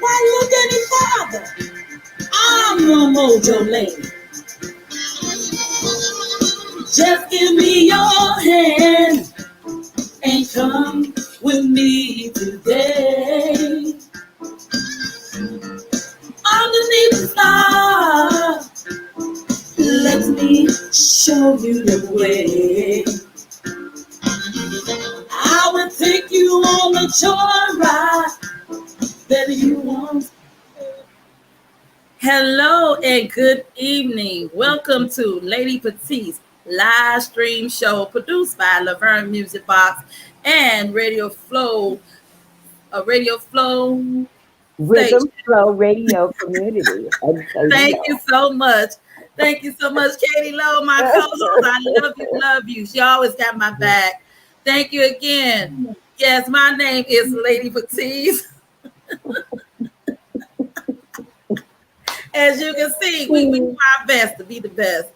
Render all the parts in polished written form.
Why look any farther? I'm your mojo lady. Just give me your hand and come with me today. Underneath the stars, let me show you the way. I will take you on the joyride that you want. Hello and good evening. Welcome to Lady Patrice live stream show produced by Laverne Music Box and Radio Flow Rhythm station. Flow Radio Community. And Katie Thank you so much. Thank you so much, Katie Lowe, my co-host. I love you. She always got my back. Thank you again. Yes, my name is Lady Patrice. As you can see, we do our best to be the best.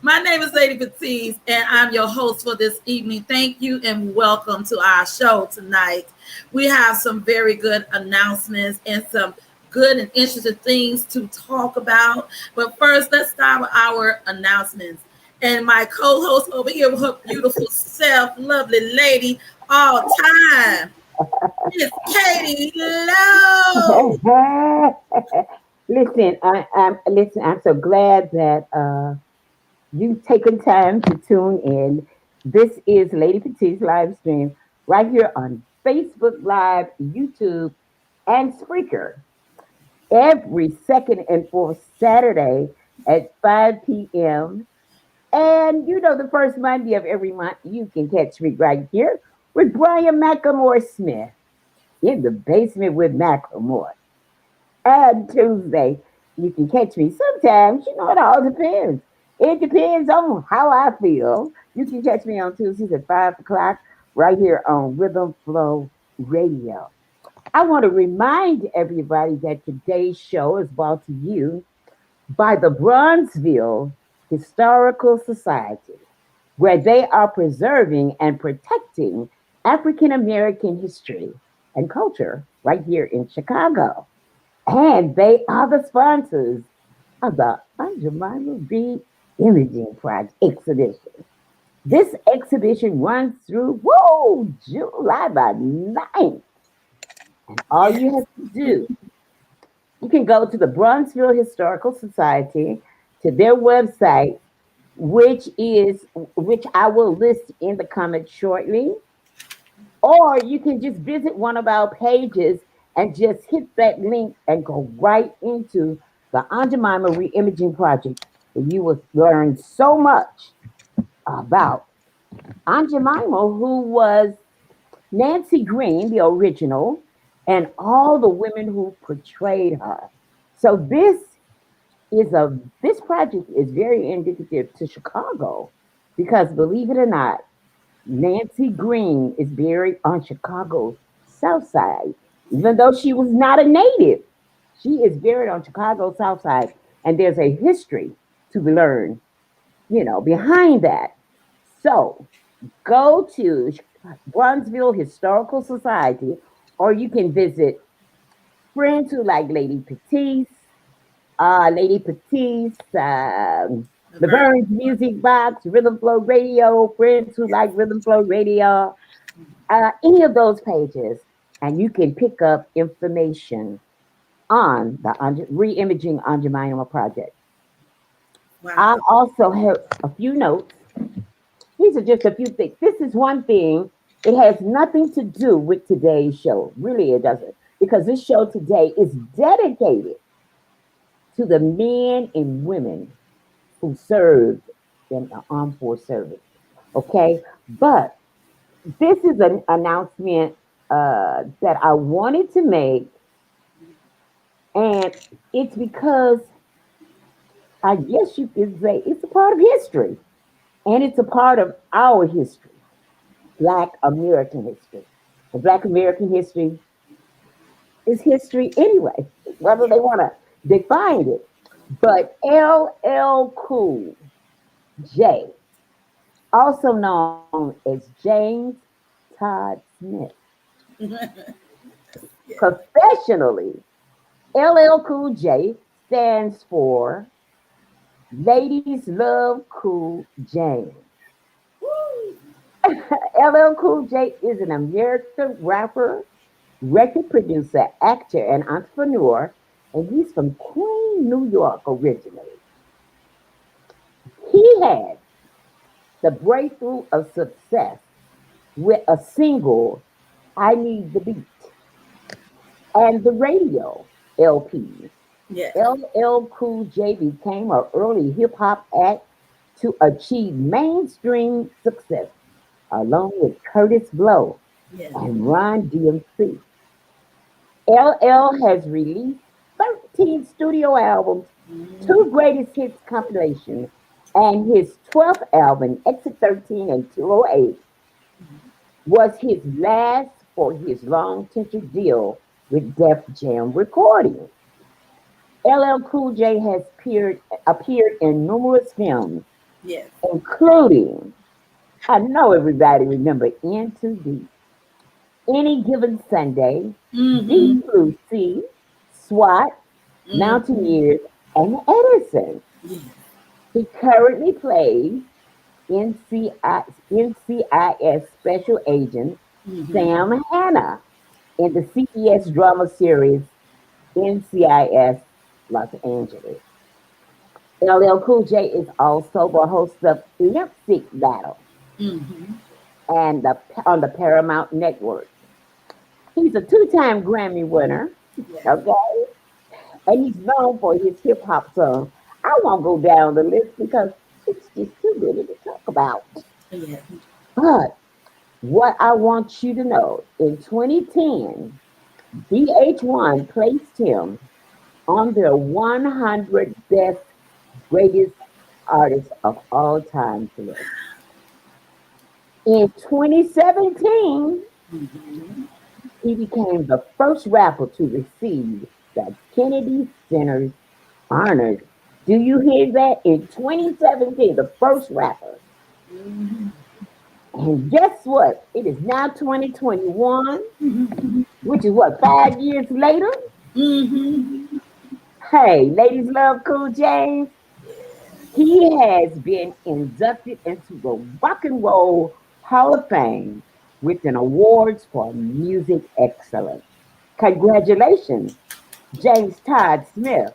My name is Lady Patrice, and I'm your host for this evening. Thank you and welcome to our show tonight. We have some very good announcements and some good and interesting things to talk about. But first, let's start with our announcements. And my co-host over here with her beautiful self, lovely lady, all time, Miss Katie Lowe. listen, I'm so glad that you've taken time to tune in. This is Lady Petite's live stream right here on Facebook Live, YouTube, and Spreaker every second and fourth Saturday at 5 p.m. And you know, the first Monday of every month, you can catch me right here with Brian McLemore Smith in the basement with McLemore. And Tuesday, you can catch me sometimes. You know, it all depends. It depends on how I feel. You can catch me on Tuesdays at 5 o'clock right here on Rhythm Flow Radio. I want to remind everybody that today's show is brought to you by the Bronzeville Historical Society, where they are preserving and protecting African American history and culture right here in Chicago. And they are the sponsors of the Jemima ReImaging Project exhibition. This exhibition runs through July the 9th. And all you have to do, you can go to the Bronzeville Historical Society, to their website, which I will list in the comments shortly. Or you can just visit one of our pages and just hit that link and go right into the Aunt Jemima Reimaging Project. And you will learn so much about Aunt Jemima, who was Nancy Green, the original, and all the women who portrayed her. So this project is very indicative to Chicago because, believe it or not, Nancy Green is buried on Chicago's South Side. Even though she was not a native, she is buried on Chicago's South Side. And there's a history to be learned, behind that. So go to Bronzeville Historical Society, or you can visit Friends Who Like Lady Patrice, Laverne's Music Box, Rhythm Flow Radio, Friends Who Like Rhythm Flow Radio, any of those pages, and you can pick up information on the Reimaging Aunt Jemima project. Wow. I also have a few notes. These are just a few things. This is one thing. It has nothing to do with today's show. Really, it doesn't. Because this show today is dedicated to the men and women who served in the armed force service. Okay? But this is an announcement that I wanted to make. And it's because I guess you could say it's a part of history. And it's a part of our history, Black American history. And Black American history is history anyway, whether they want to define it. But LL Cool J, also known as James Todd Smith, Yeah. Professionally, LL Cool J stands for Ladies Love Cool James. Woo. LL Cool J is an American rapper, record producer, actor, and entrepreneur, and he's from Queen, New York originally. He had the breakthrough of success with a single, I Need the Beat, and the radio LP. Yes. LL Cool J became an early hip hop act to achieve mainstream success, along with Curtis Blow Yes. and Run DMC. LL has released 13 studio albums, two greatest hits compilations, and his 12th album, Exit 13 and 208, was his last for his long tenure deal with Def Jam Recordings. LL Cool J has appeared in numerous films, Yes. including, I know everybody remember In Too Deep, Any Given Sunday, Mm-hmm. Deep Blue Sea, SWAT, Mm-hmm. Mountaineers, and Edison. Yes. He currently plays NCIS Special Agent Mm-hmm. Sam Hanna in the CBS drama series NCIS Los Angeles. LL Cool J is also the host of Lip Sync Battle Mm-hmm. and on the Paramount Network. He's a two-time Grammy winner, Yes. okay? And he's known for his hip hop song. I won't go down the list because it's just too many to talk about. Yes. But what I want you to know, in 2010, VH1 placed him on their 100 best greatest artists of all time list. In 2017, Mm-hmm. he became the first rapper to receive the Kennedy Center's honors. Do you hear that? In 2017, the first rapper. Mm-hmm. And guess what? It is now 2021, Mm-hmm. which is what, 5 years later? Mm-hmm. Hey, ladies love Cool James. He has been inducted into the Rock and Roll Hall of Fame with an awards for music excellence. Congratulations, James Todd Smith,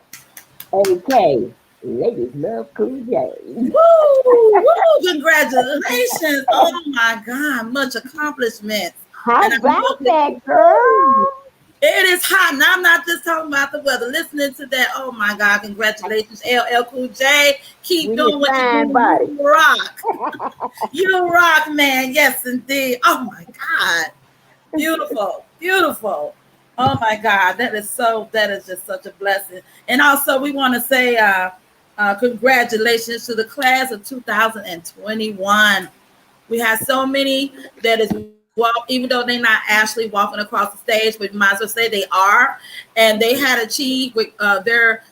aka Ladies Love Cool James. Woo! Woo! Congratulations! Oh my God, much accomplishments. And How I know about that that, girl? it is hot. Now I'm not just talking about the weather. Listening to that, oh my God, congratulations, LL Cool J. Keep With his doing what you're fine doing. body. You rock. You rock, man. Yes, indeed. Oh my God. Beautiful. Beautiful. Oh my God. That is just such a blessing. And also we want to say congratulations to the class of 2021. We have so many that is even though they're not actually walking across the stage, but you might as well say they are, and they had achieved their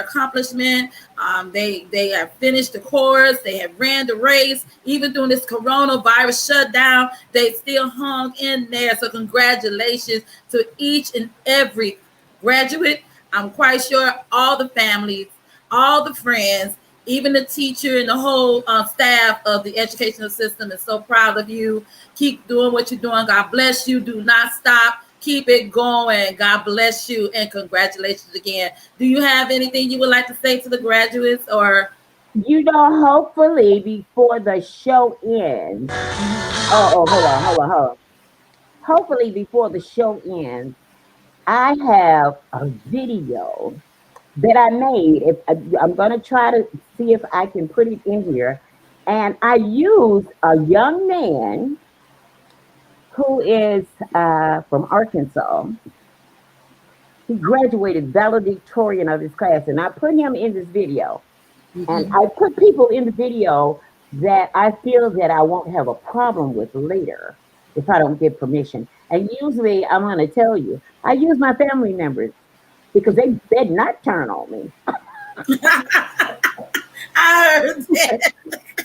accomplishment. They have finished the course. They have ran the race. Even during this coronavirus shutdown, they still hung in there. So congratulations to each and every graduate. I'm quite sure all the families, all the friends, even the teacher and the whole staff of the educational system is so proud of you. Keep doing what you're doing. God bless you. Do not stop. Keep it going. God bless you. And congratulations again. Do you have anything you would like to say to the graduates or? Hopefully before the show ends. Hold on. Hopefully before the show ends, I have a video that I made. If I'm gonna try to see if I can put it in here, and I used a young man who is from Arkansas. He graduated valedictorian of his class, and I put him in this video. And Mhm. I put people in the video that I feel that I won't have a problem with later if I don't get permission. And usually, I'm going to tell you, I use my family members because they did not turn on me. I heard that.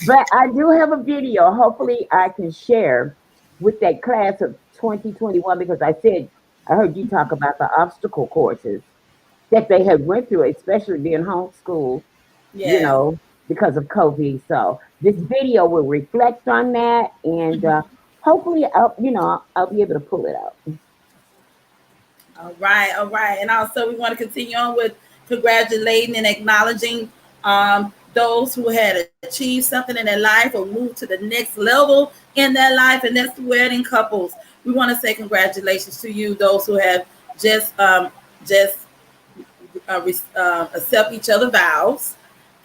But I do have a video. Hopefully, I can share with that class of 2021 because I said I heard you talk about the obstacle courses that they had went through, especially being homeschooled, you Yes. know, because of COVID. So this video will reflect on that, and hopefully, I'll be able to pull it out. All right, all right. And also, we want to continue on with congratulating and acknowledging those who had achieved something in their life or moved to the next level in their life, and that's the wedding couples. We want to say congratulations to you, those who have just accept each other vows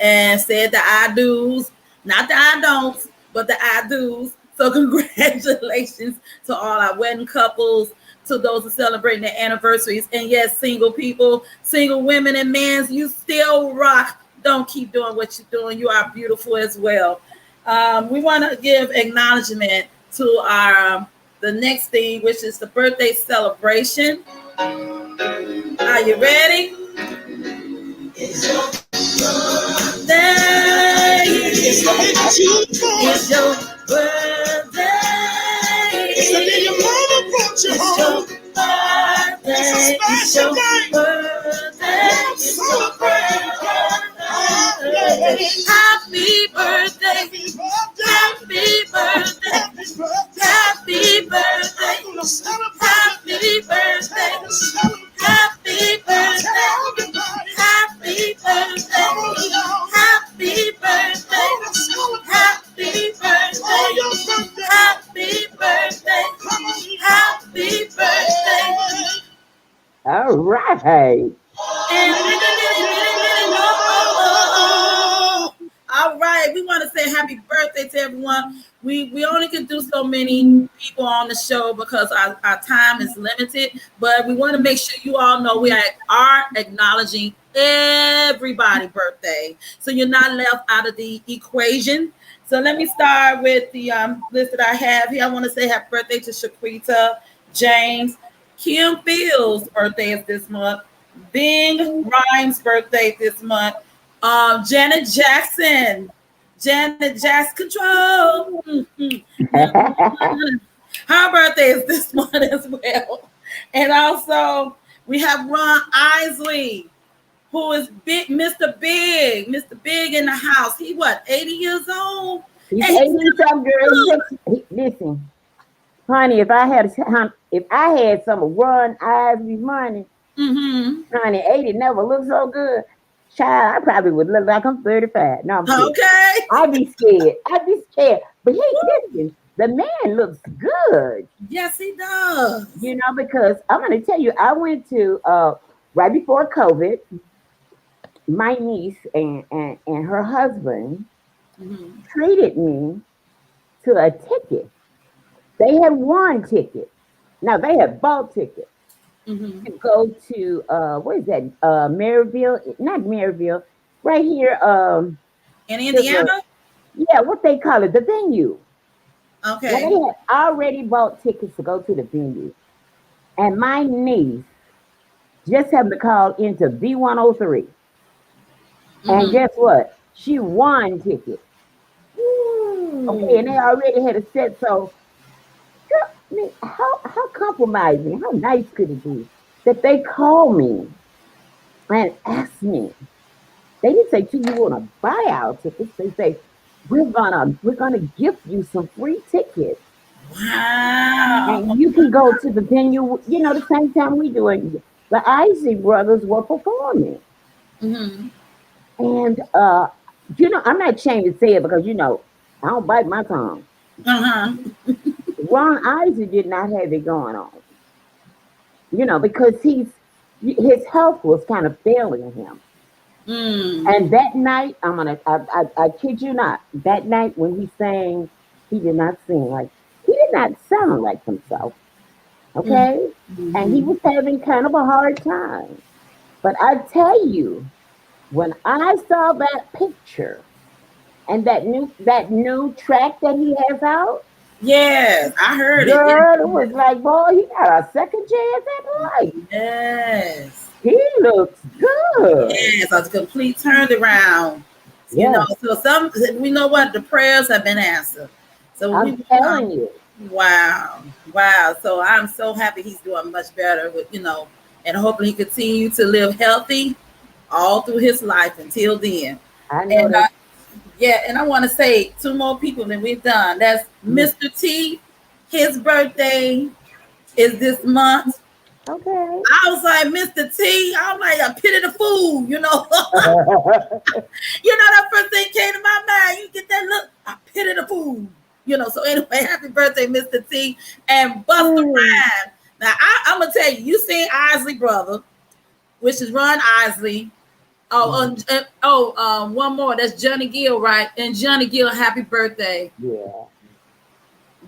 and said the I do's, not the I don'ts, but the I do's. So congratulations to all our wedding couples, to those who celebrating their anniversaries, and yes, single people, single women and men, you still rock. Don't keep doing what you're doing. You are beautiful as well. We want to give acknowledgement to our the next thing, which is the birthday celebration. Are you ready? It's your birthday. It's your birthday. It's the day your mama brought you home. Birthday. It's your birthday. It's your birthday. Happy birthday. Happy birthday. Happy birthday. Happy birthday. Happy birthday. Happy birthday. Happy birthday. Happy birthday. Happy birthday. Happy birthday. All right. All right, we want to say happy birthday to everyone. We only can do so many people on the show because our time is limited, but we want to make sure you all know we are acknowledging everybody's birthday, so you're not left out of the equation. So let me start with the list that I have here. I want to say happy birthday to Shaquita James. Kim Fields' birthday is this month. Bing Rhymes' birthday this month. Janet Jackson Control. Her birthday is this month as well. And also we have Ron Isley, who is big, Mr. Big in the house. He what, 80 years old? He's 80 some girl. Listen, honey, if I had some of Ron Isley's money, honey, 80 never looked so good. Child, I probably would look like I'm 35. No, I'm kidding. Okay. I'd be scared. But listen, the man looks good. Yes, he does. You know, because I'm going to tell you, I went to, right before COVID, my niece and her husband treated me to a ticket. They had won ticket. Now, they had bought tickets. To go to what is that? Maryville, not Maryville, right here. In Indiana? Yeah, what they call it, the venue. Okay. Well, they had already bought tickets to go to the venue, and my niece just happened to call into B103, and guess what? She won tickets. Okay, and they already had a set, so. I mean, how compromising, how nice could it be that they call me and ask me? They didn't say, "Do you want to buy our tickets?" They say, "We're gonna gift you some free tickets." Wow! And you can go to the venue. You know, the same time we doing. The Isley brothers were performing, and you know, I'm not ashamed to say it because I don't bite my tongue. Ron Isley did not have it going on, because his health was kind of failing him. And that night, I kid you not, that night when he sang, he did not sound like himself. Okay, and he was having kind of a hard time. But I tell you, when I saw that picture and that new track that he has out. Yes, I heard it. Girl, it was like, boy, he got a second chance at life. Yes. He looks good. Yes, a complete turnaround. Yeah. So we know what the prayers have been answered. So I'm telling you. Wow. Wow. So I'm so happy he's doing much better with, and hopefully he continue to live healthy all through his life until then. I know And that. yeah, and I want to say two more people that we've done. That's Mr. T. His birthday is this month. Okay. I was like, Mr. T, I'm like a pity the fool, that first thing came to my mind. You get that look, I pity the fool. So anyway, happy birthday, Mr. T. And Buster Rhymes. Now I'm gonna tell you, you seen Isley brother, which is Ron Isley. One more. That's Johnny Gill, right? And Johnny Gill, happy birthday. Yeah.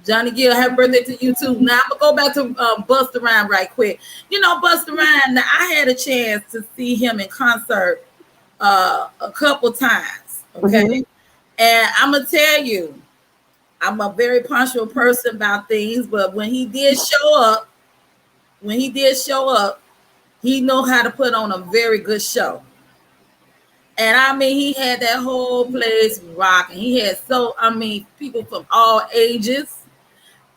Johnny Gill, happy birthday to you too. Now I'm gonna go back to Busta Rhymes right quick. Busta Rhymes. Now I had a chance to see him in concert a couple times. Okay, and I'm gonna tell you, I'm a very punctual person about things, but when he did show up, he know how to put on a very good show. And I mean, he had that whole place rocking. He had people from all ages,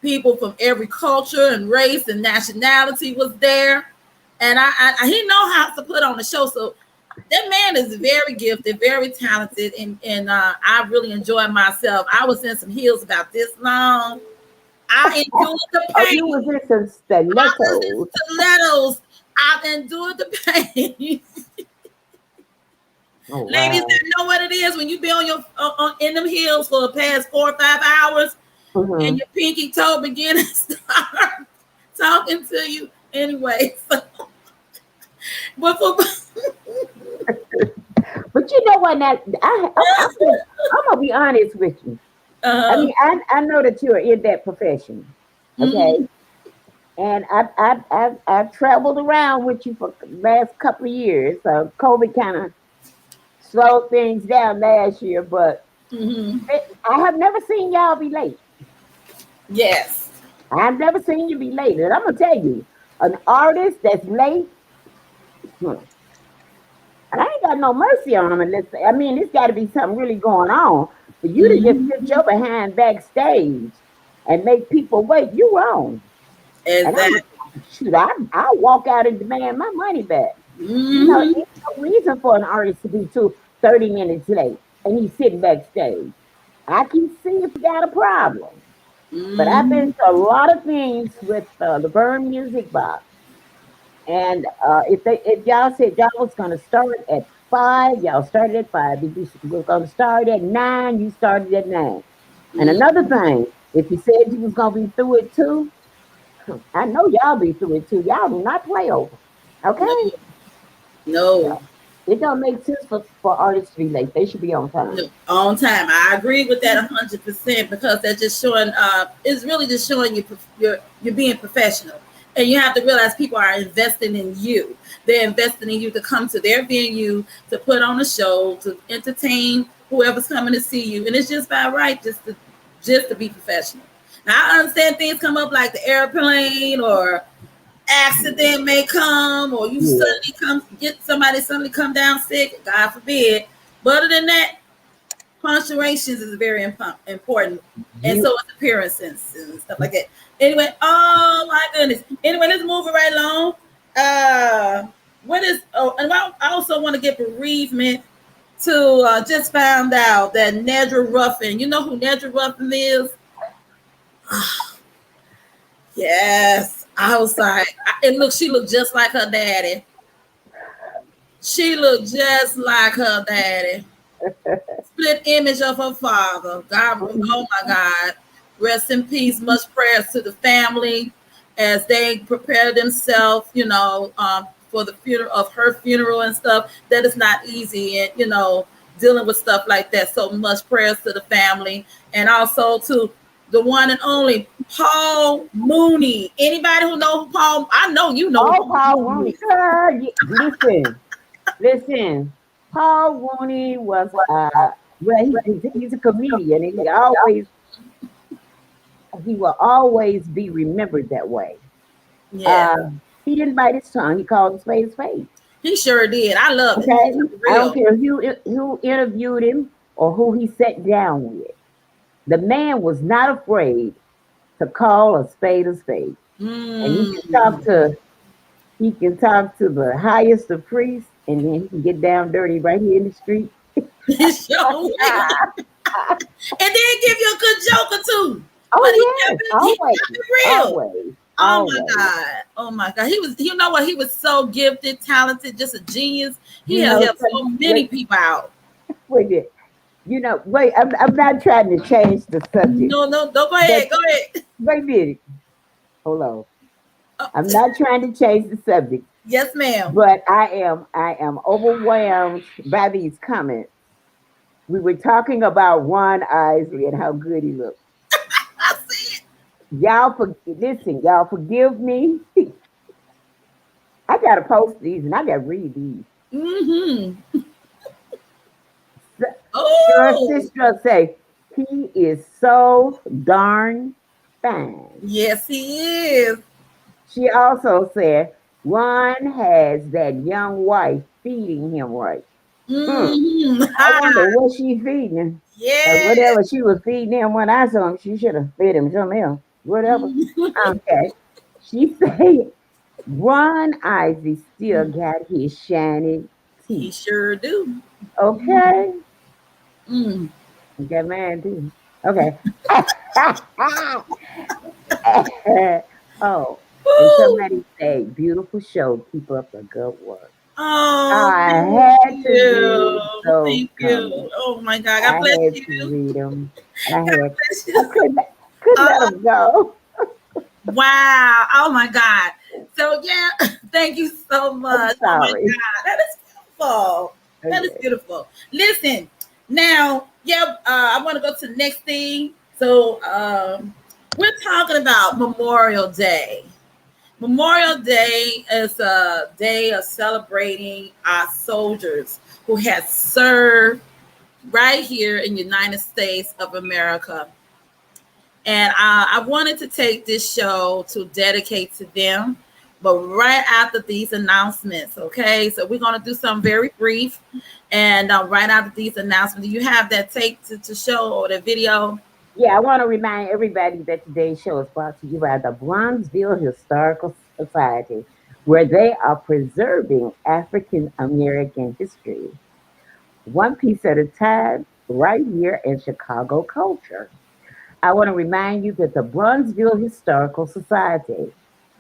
people from every culture and race and nationality was there. And he know how to put on a show. So that man is very gifted, very talented, and I really enjoyed myself. I was in some heels about this long. I endured the pain. Oh, you was in some stilettos. I endured the pain. Oh, wow. Ladies that know what it is when you be on your in them heels for the past 4 or 5 hours, and your pinky toe begin to start talking to you anyway. So, but you know what? Now, I'm gonna be honest with you. I mean, I know that you're in that profession, okay? And I've traveled around with you for the last couple of years. So COVID kind of slowed things down last year, but I have never seen y'all be late. Yes. I've never seen you be late. And I'm going to tell you, an artist that's late, and I ain't got no mercy on them unless, there's got to be something really going on. For you to just sit your behind backstage and make people wait, you wrong. Exactly. I'll walk out and demand my money back. There's no reason for an artist to be 30 minutes late and he's sitting backstage. I can see if you got a problem. But I've been to a lot of things with the Laverne Music Box. And if y'all said y'all was going to start at 5, y'all started at 5. If you were going to start at 9, you started at 9. And another thing, if you said you was going to be through it too, I know y'all be through it too. Y'all do not play over. Okay? No. It don't make sense for artists to be late. They should be on time. No, on time. I agree with that 100% because that's just showing. It's really just showing you're being professional, and you have to realize people are investing in you. They're investing in you to come to their venue, to put on a show, to entertain whoever's coming to see you, and it's just by right just to be professional. Now I understand things come up like the airplane or accident may come, or you suddenly come down sick, God forbid. But other than that, punctuations is very important, and so is appearances and stuff like that. Anyway, oh my goodness. Anyway, let's move it right along. And I also want to get bereavement to just found out that Nedra Ruffin. You know who Nedra Ruffin is? Yes. I was like, she looked just like her daddy. She looked just like her daddy. Split image of her father. God, oh my God. Rest in peace. Much prayers to the family as they prepare themselves, for the funeral of her funeral and stuff. That is not easy, and dealing with stuff like that. So much prayers to the family, and also to the one and only Paul Mooney. Anybody who knows Paul? I know you know. Oh, Paul Mooney. Listen. Paul Mooney was he's a comedian, and he will always be remembered that way. Yeah. He didn't bite his tongue. He called his spade a spade. He sure did. I love it. I don't care who interviewed him or who he sat down with. The man was not afraid to call a spade a spade. And he can talk to the highest of priests, and then he can get down dirty right here in the street. Sure will. And then give you a good joke or two. But Oh yes, he always, kept it real. always, Oh my always. God. Oh my God. He was, you know what? He was so gifted, talented, just a genius. He You has know, helped so many people out. wait, you know, wait. I'm not trying to change the subject, No, go but ahead. Go ahead. wait a minute. Hold on. Oh, I'm not trying to change the subject, yes, ma'am. but I am overwhelmed by these comments. We were talking about Ron Isley and how good he looked. I see it. Listen, y'all forgive me. I gotta post these and I gotta read these. Mm-hmm. Your Oh, sister say he is so darn fine. yes, he is. She also said Ron has that young wife feeding him right. Hmm. Mm-hmm. I wonder what she feeding him. Yes. Whatever she was feeding him when I saw him, she should have fed him something else. Whatever. Okay. She said Ron Isley still got his shiny He teeth. sure do. Okay. Mm. Got mine too. Okay. Oh, and Woo. somebody say, beautiful show. Keep up the good work. Oh, I thank had to you. read those Thank you. comments. Oh my God. God I bless had to you. read them. God bless I you. couldn't let them go. Wow. Oh my God. So yeah, thank you so I'm much. Oh my sorry. God. That is beautiful. That is Okay. beautiful. Listen, now, yeah, I want to go to the next thing. So we're talking about Memorial Day. Memorial Day is a day of celebrating our soldiers who have served right here in the United States of America. And I wanted to take this show to dedicate to them, but right after these announcements, okay? So we're going to do something very brief. And right after these announcements, do you have that tape to show or the video? Yeah, I want to remind everybody that today's show is brought to you by the Bronzeville Historical Society, where they are preserving African American history, one piece at a time, right here in Chicago culture. I want to remind you that the Bronzeville Historical Society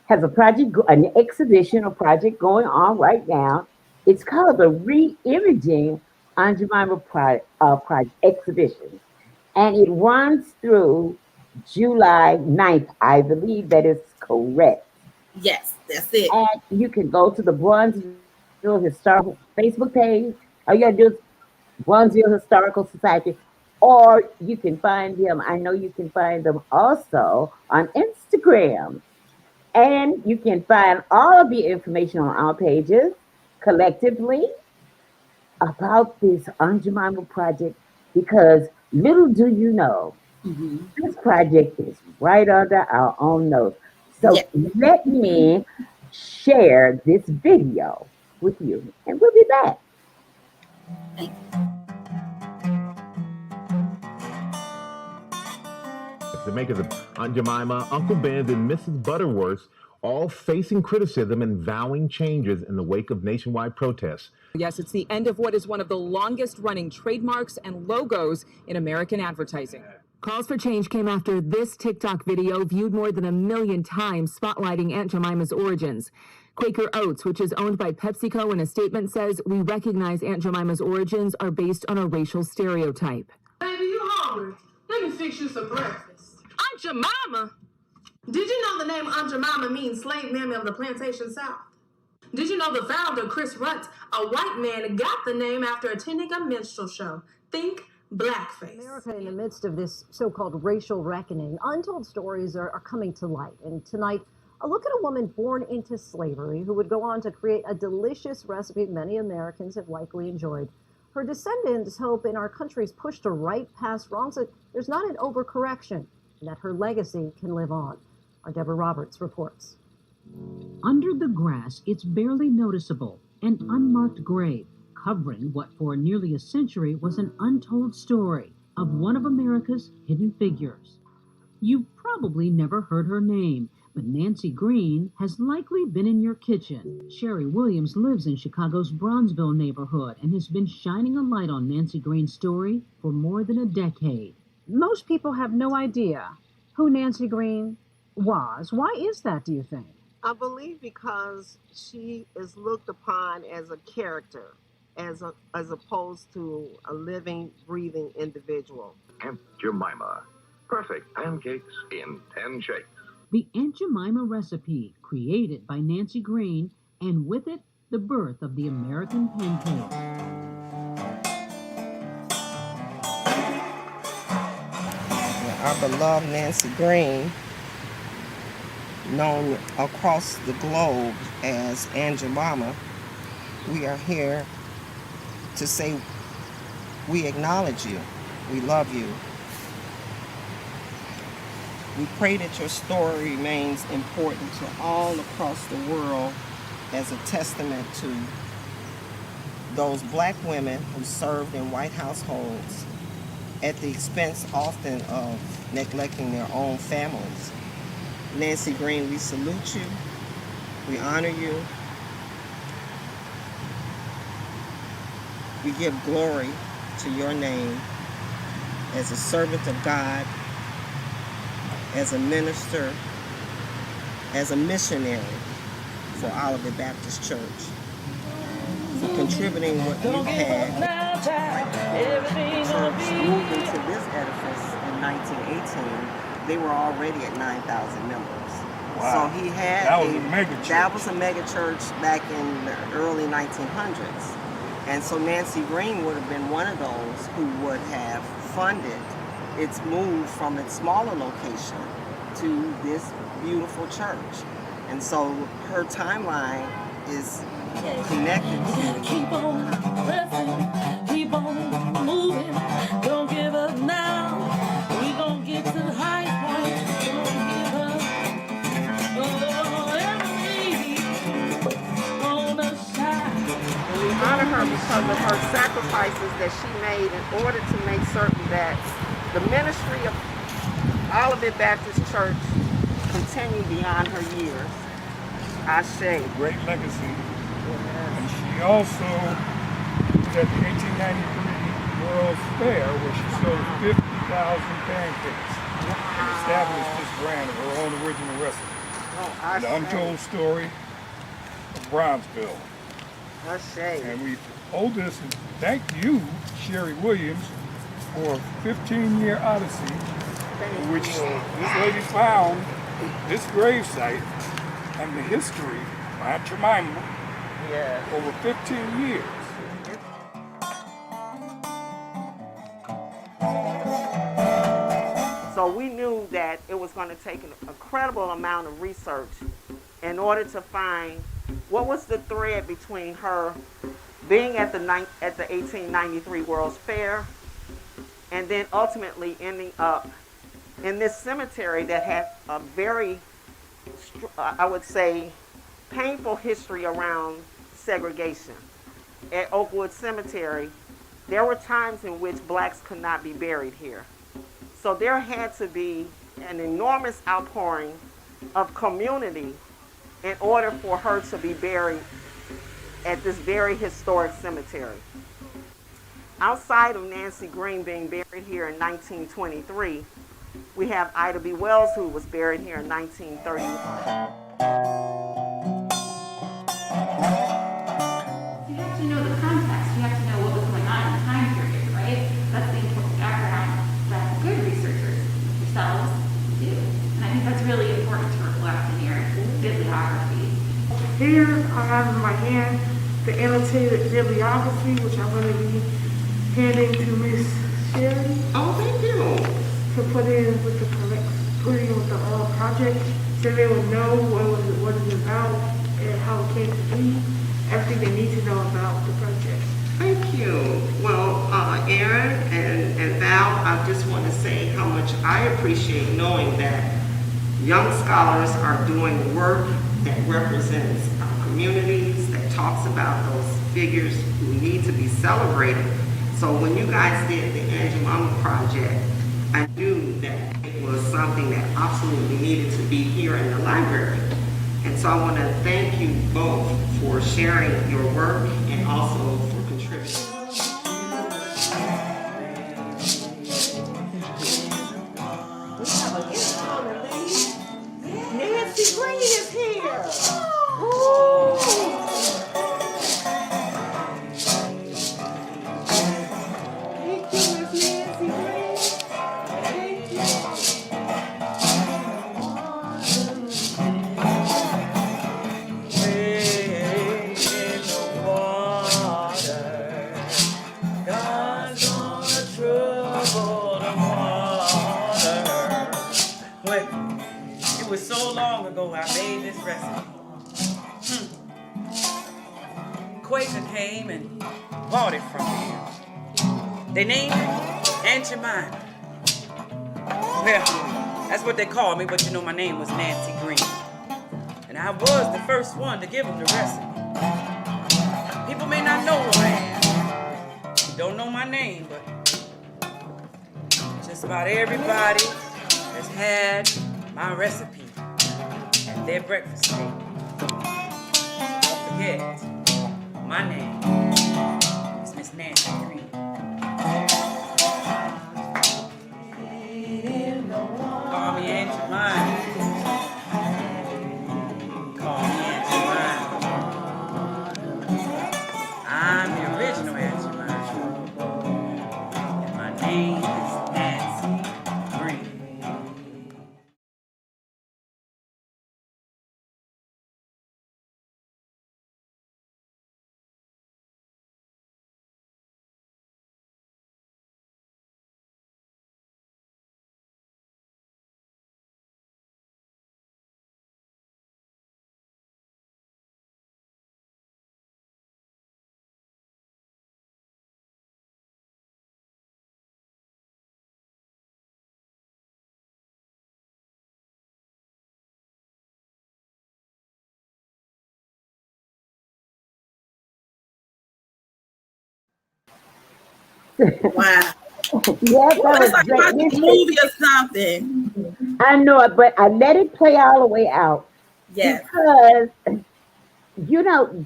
has an exhibition or project going on right now. It's called the ReImaging on Jemima Project exhibition, and it runs through July 9th. I believe that is correct. Yes, that's it. And you can go to the Bronzeville Historical Facebook page. All you gotta do is Bronzeville Historical Society, or you can find them. I know you can find them also on Instagram. And you can find all of the information on our pages collectively about this Aunt Jemima project, because little do you know, Mhm. this project is right under our own nose. Yes. So let me share this video with you, and we'll be back. The makers of Aunt Jemima, Uncle Ben, and Mrs. Butterworth, all facing criticism and vowing changes in the wake of nationwide protests. Yes, it's the end of what is one of the longest running trademarks and logos in American advertising. Calls for change came after this TikTok video viewed more than 1 million times, spotlighting Aunt Jemima's origins. Quaker Oats, which is owned by PepsiCo, in a statement says, "We recognize Aunt Jemima's origins are based on a racial stereotype." Baby, you hungry? Let me fix you some breakfast. Aunt Jemima? Did you know the name Aunt Jemima means slave mammy of the plantation South? Did you know the founder, Chris Rutt, a white man, got the name after attending a minstrel show? Think blackface. America, in the midst of this so-called racial reckoning, untold stories are coming to light. And tonight, a look at a woman born into slavery who would go on to create a delicious recipe many Americans have likely enjoyed. Her descendants hope in our country's push to right past wrongs that there's not an overcorrection and that her legacy can live on. Our Deborah Roberts reports. Under the grass, it's barely noticeable, an unmarked grave, covering what for nearly a century was an untold story of one of America's hidden figures. You've probably never heard her name, but Nancy Green has likely been in your kitchen. Sherry Williams lives in Chicago's Bronzeville neighborhood and has been shining a light on Nancy Green's story for more than a decade. Most people have no idea who Nancy Green was. Why is that, do you think? I believe because she is looked upon as a character, as opposed to a living, breathing individual. Aunt Jemima. Perfect pancakes in 10 shakes. The Aunt Jemima recipe, created by Nancy Green, and with it, the birth of the American pancake. Our beloved Nancy Green, known across the globe as Aunt Jemima, we are here to say we acknowledge you, we love you. We pray that your story remains important to all across the world as a testament to those black women who served in white households at the expense often of neglecting their own families. Nancy Green, we salute you, we honor you, we give glory to your name as a servant of God, as a minister, as a missionary for Olivet Baptist Church, for contributing what you had. The church moved into this edifice in 1918. They were already at 9,000 members. Wow. So he had that was a mega church. That was a mega church back in the early 1900s. And so Nancy Green would have been one of those who would have funded its move from its smaller location to this beautiful church. And so her timeline is connected to... Keep on pressing, keep on moving, don't give up now. We gonna get to the high point, don't give up. Oh, every on the side. And we honor her because of her sacrifices that she made in order to make certain that the ministry of Olivet Baptist Church continued beyond her years. Ashe. Great legacy. And she also was at the 1893 World's Fair where she sold 50,000 pancakes and established this brand of her own original recipe. Oh, The untold story of Bronzeville. Ashe. And we owe this and thank you, Sherry Williams, for a 15-year odyssey in which this lady found this gravesite and the history of Aunt Jemima over 15 years. So we knew that it was going to take an incredible amount of research in order to find what was the thread between her being at the 1893 World's Fair and then ultimately ending up in this cemetery that had a very, I would say, painful history around segregation. At Oakwood Cemetery, there were times in which blacks could not be buried here. So there had to be an enormous outpouring of community in order for her to be buried at this very historic cemetery. Outside of Nancy Green being buried here in 1923, we have Ida B. Wells, who was buried here in 1931. You have to know the context. You have to know what was going on in the time period, right? That's the important background that good researchers yourselves do. And I think that's really important to reflect in your bibliography. Here I have in my hand the annotated bibliography, which I'm going to be handing to Miss Sherry. Oh, thank you. To put in with the project, so they would know what it's about and how it came to be, everything they need to know about the project. Thank you. Well, Aaron and Val, I just want to say how much I appreciate knowing that young scholars are doing work that represents our communities, that talks about those figures who need to be celebrated. So when you guys did the Aunt Jemima project, I knew that it was something that absolutely needed to be here in the library. And so I want to thank you both for sharing your work and also for contributing. We have a guest caller, ladies. Nancy Green is here. Ooh. Thank you, Miss Nancy Green. Thank you. It was so long ago I made this recipe. Quaker came and bought it from me. They named it Aunt Jemima. Well, that's what they called me, but you know my name was Nancy Green. And I was the first one to give them the recipe. People may not know who I am. You don't know my name, but just about everybody has had my recipe at their breakfast table. Don't forget, my name is Miss Nancy Green. Call me Aunt Jemima. Call me Aunt Jemima. I'm the original Aunt Jemima. And my name is Nancy Green. Wow. Yes, Ooh, that it's was like great. watching a movie or something. I know it, but I let it play all the way out Yes. because,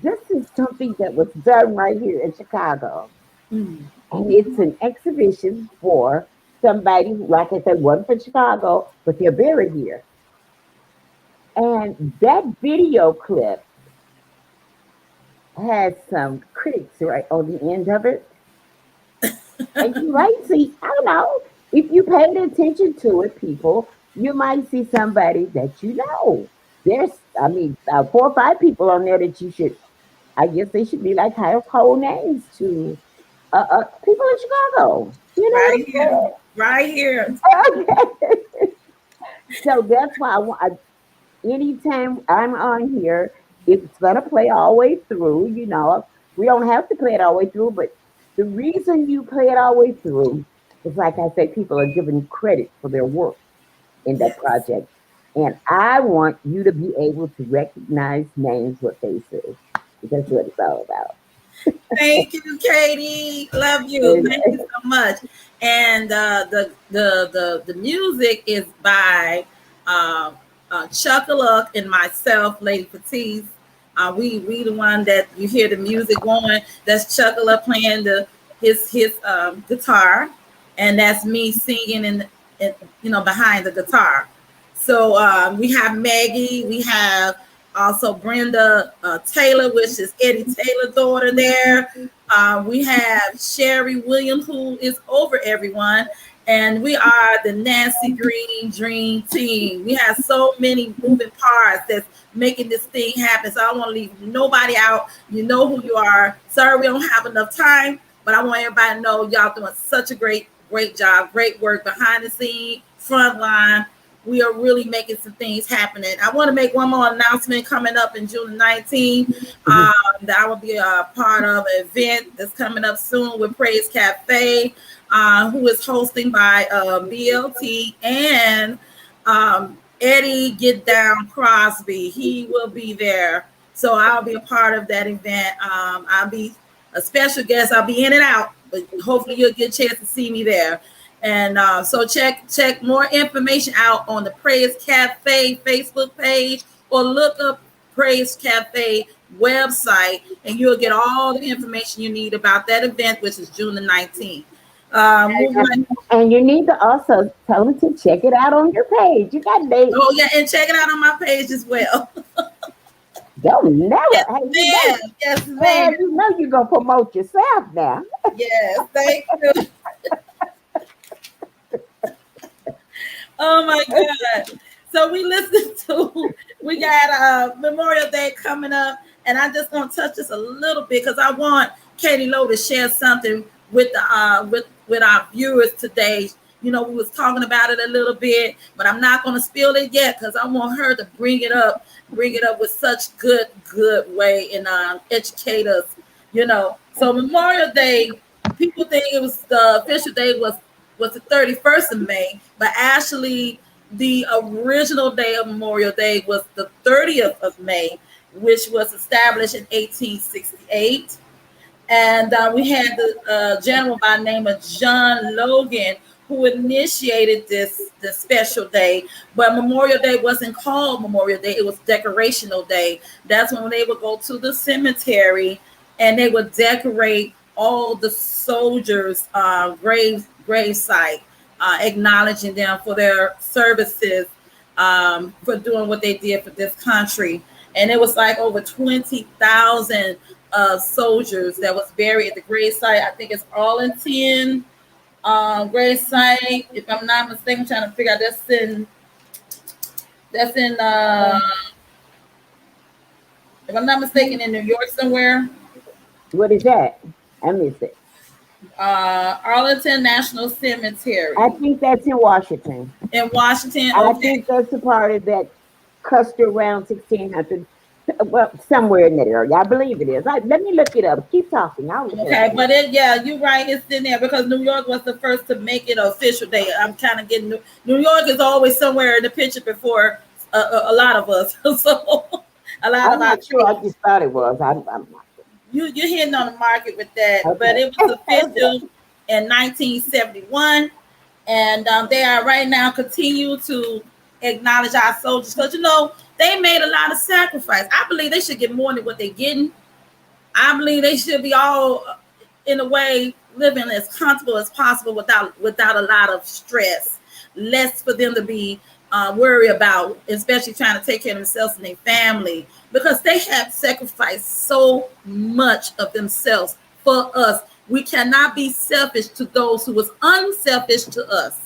this is something that was done right here in Chicago. Mm. And it's an exhibition for somebody, who, like I said, wasn't from Chicago, but they're buried here. And that video clip has some critics right on the end of it. And you might see, I don't know, if you paid attention to it, people, you might see somebody that you know. There's, 4 or 5 people on there that you should, I guess they should be like household names to people in Chicago. You know Right here. Right here. what I'm saying? Okay. So that's why anytime I'm on here, it's gonna play all the way through. We don't have to play it all the way through, but the reason you play it all the way through is, like I said, people are giving credit for their work in that project, and I want you to be able to recognize names with faces. That's what it's all about. Thank you, Katie. Love you. Thank you so much. And the music is by Chuck Luck and myself, Lady Patrice. We the one that you hear the music going. That's Chuck Luck playing his guitar, and that's me singing behind the guitar. So we have Maggie, we have also Brenda Taylor, which is Eddie Taylor's daughter there. We have Sherry Williams, who is over everyone. And we are the Nancy Green Dream Team. We have so many moving parts that's making this thing happen. So I don't want to leave nobody out. You know who you are. Sorry, we don't have enough time, but I want everybody to know y'all doing such a great job, great work behind the scene, front line. We are really making some things happening. I want to make one more announcement coming up in June 19th. That I will be a part of an event that's coming up soon with Praise Cafe, who is hosting by BLT and Eddie Get Down Crosby. He will be there. So I'll be a part of that event. I'll be a special guest. I'll be in and out, but hopefully you'll get a chance to see me there. And so check more information out on the Praise Cafe Facebook page, or look up Praise Cafe website, and you'll get all the information you need about that event, which is June the 19th. And you need to also tell them to check it out on your page. You got dates. Oh yeah, and check it out on my page as well. Don't never. Yes, yes, ma'am. You know you're gonna promote yourself now. Yes, thank you. Oh my God. So we got Memorial Day coming up, and I'm just gonna touch this a little bit because I want Katie Lowe to share something with the with our viewers today. You know, we was talking about it a little bit, but I'm not gonna spill it yet because I want her to bring it up with such good way and educate us. You know, so Memorial Day, people think it was the official day was the 31st of May, but actually the original day of Memorial Day was the 30th of May, which was established in 1868. And we had the general by the name of John Logan who initiated this special day. But Memorial Day wasn't called Memorial Day, it was Decorational Day. That's when they would go to the cemetery and they would decorate all the soldiers' grave site, acknowledging them for their services, for doing what they did for this country. And it was like over 20,000 soldiers that was buried at the grave site. I think it's Arlington grave site, if I'm not mistaken. I'm trying to figure out that's in if I'm not mistaken, in New York somewhere. What is that? I missed it. Arlington National Cemetery. I think that's in Washington. In Washington, okay. I think that's a part of that cluster around 1600. Well, somewhere in that area, I believe it is. Let me look it up. Keep talking. Okay, but you're right. It's in there because New York was the first to make it an official day. I'm kind of getting New York is always somewhere in the picture before a lot of us. So a lot I'm not sure. I just thought it was. I'm not sure. You're hitting on the market with that, okay. But it was official in 1971, and they are right now continue to acknowledge our soldiers because they made a lot of sacrifice. I believe they should get more than what they're getting. I believe they should be all, in a way, living as comfortable as possible without a lot of stress. Less for them to be worried about, especially trying to take care of themselves and their family, because they have sacrificed so much of themselves for us. We cannot be selfish to those who was unselfish to us.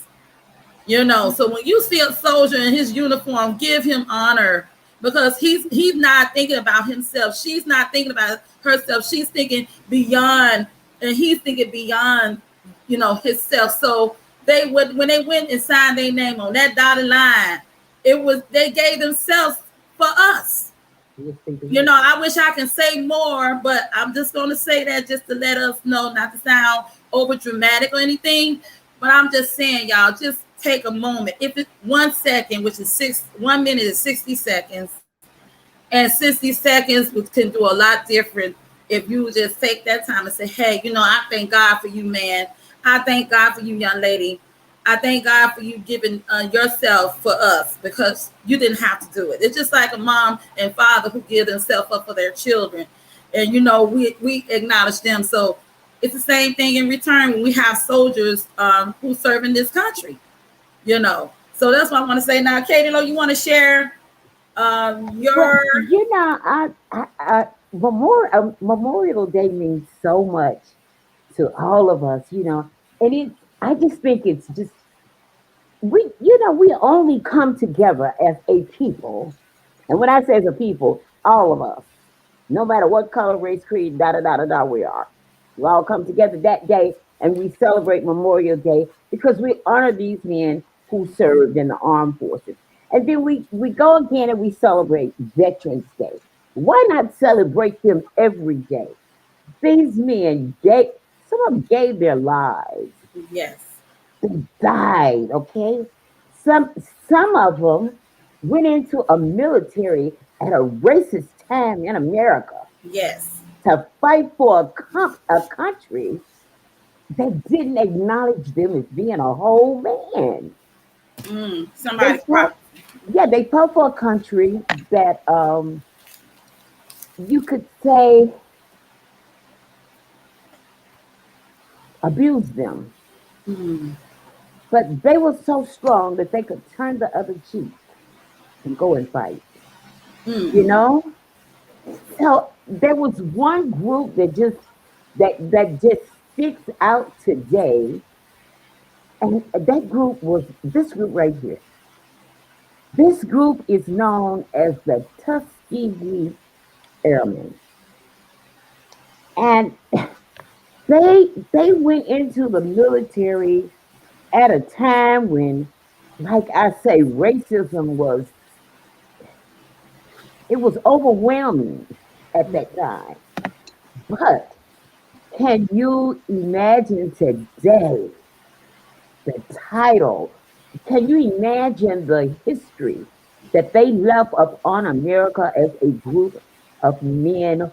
So when you see a soldier in his uniform, give him honor, because he's not thinking about himself. She's not thinking about herself. She's thinking beyond, and he's thinking beyond, himself. So when they went and signed their name on that dotted line, they gave themselves for us. I wish I can say more, but I'm just going to say that just to let us know, not to sound over dramatic or anything, but I'm just saying, y'all, just take a moment. If it's 1 second, which is 1 minute is 60 seconds, and 60 seconds can do a lot different if you just take that time and say, hey, I thank God for you, man. I thank God for you, young lady. I thank God for you giving yourself for us, because you didn't have to do it. It's just like a mom and father who give themselves up for their children. And, we acknowledge them. So it's the same thing in return when we have soldiers who serve in this country. So that's what I want to say. Now, Katie Lowe, you want to share your... Memorial Day means so much to all of us, and I just think it's just, we only come together as a people. And when I say as a people, all of us, no matter what color, race, creed, we are. We all come together that day and we celebrate Memorial Day because we honor these men who served in the armed forces. And then we go again and we celebrate Veterans Day. Why not celebrate them every day? These men, some of them gave their lives. Yes. They died, okay? Some of them went into a military at a racist time in America. Yes. To fight for a country that didn't acknowledge them as being a whole man. They Somebody fought, yeah, they fought for a country that you could say abused them, but they were so strong that they could turn the other cheek and go and fight. You know, so there was one group that just sticks out today, and that group was this group right here. This group is known as the Tuskegee Airmen, and they went into the military at a time when, like I say, racism was it was overwhelming at that time. But can you imagine today the title? Can you imagine the history that they left upon America as a group of men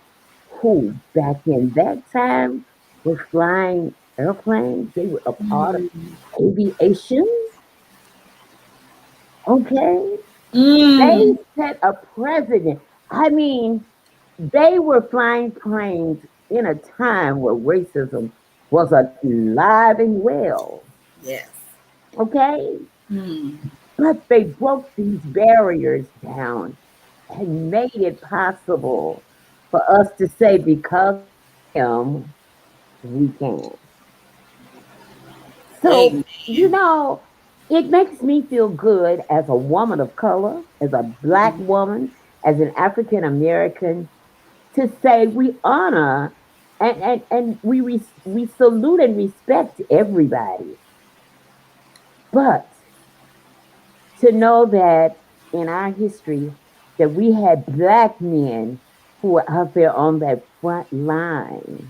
who, back in that time, were flying airplanes? They were a part of aviation. Okay. They set a precedent. I mean, they were flying planes in a time where racism was alive and well. Yes. Okay. But they broke these barriers down and made it possible for us to say, because of him, we can. So, it makes me feel good as a woman of color, as a Black woman, as an African American, to say we honor and we salute and respect everybody. But to know that in our history that we had Black men who were out there on that front line,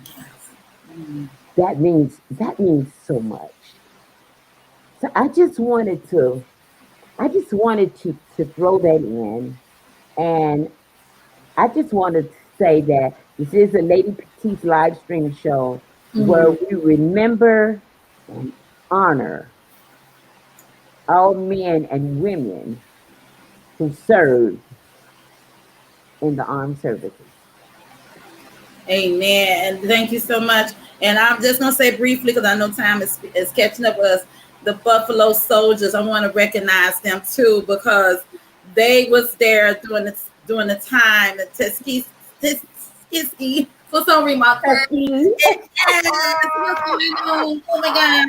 that means so much. So I just wanted to throw that in, and I just wanted to say that this is a Lady Petite live stream show where we remember and honor all men and women who served in the armed services. Amen. And thank you so much. And I'm just going to say briefly, because I know time is catching up with us, the Buffalo Soldiers, I want to recognize them too, because they was there during the time that Tuskegee, for some reason, my first. Yes, what's going on? Oh my God.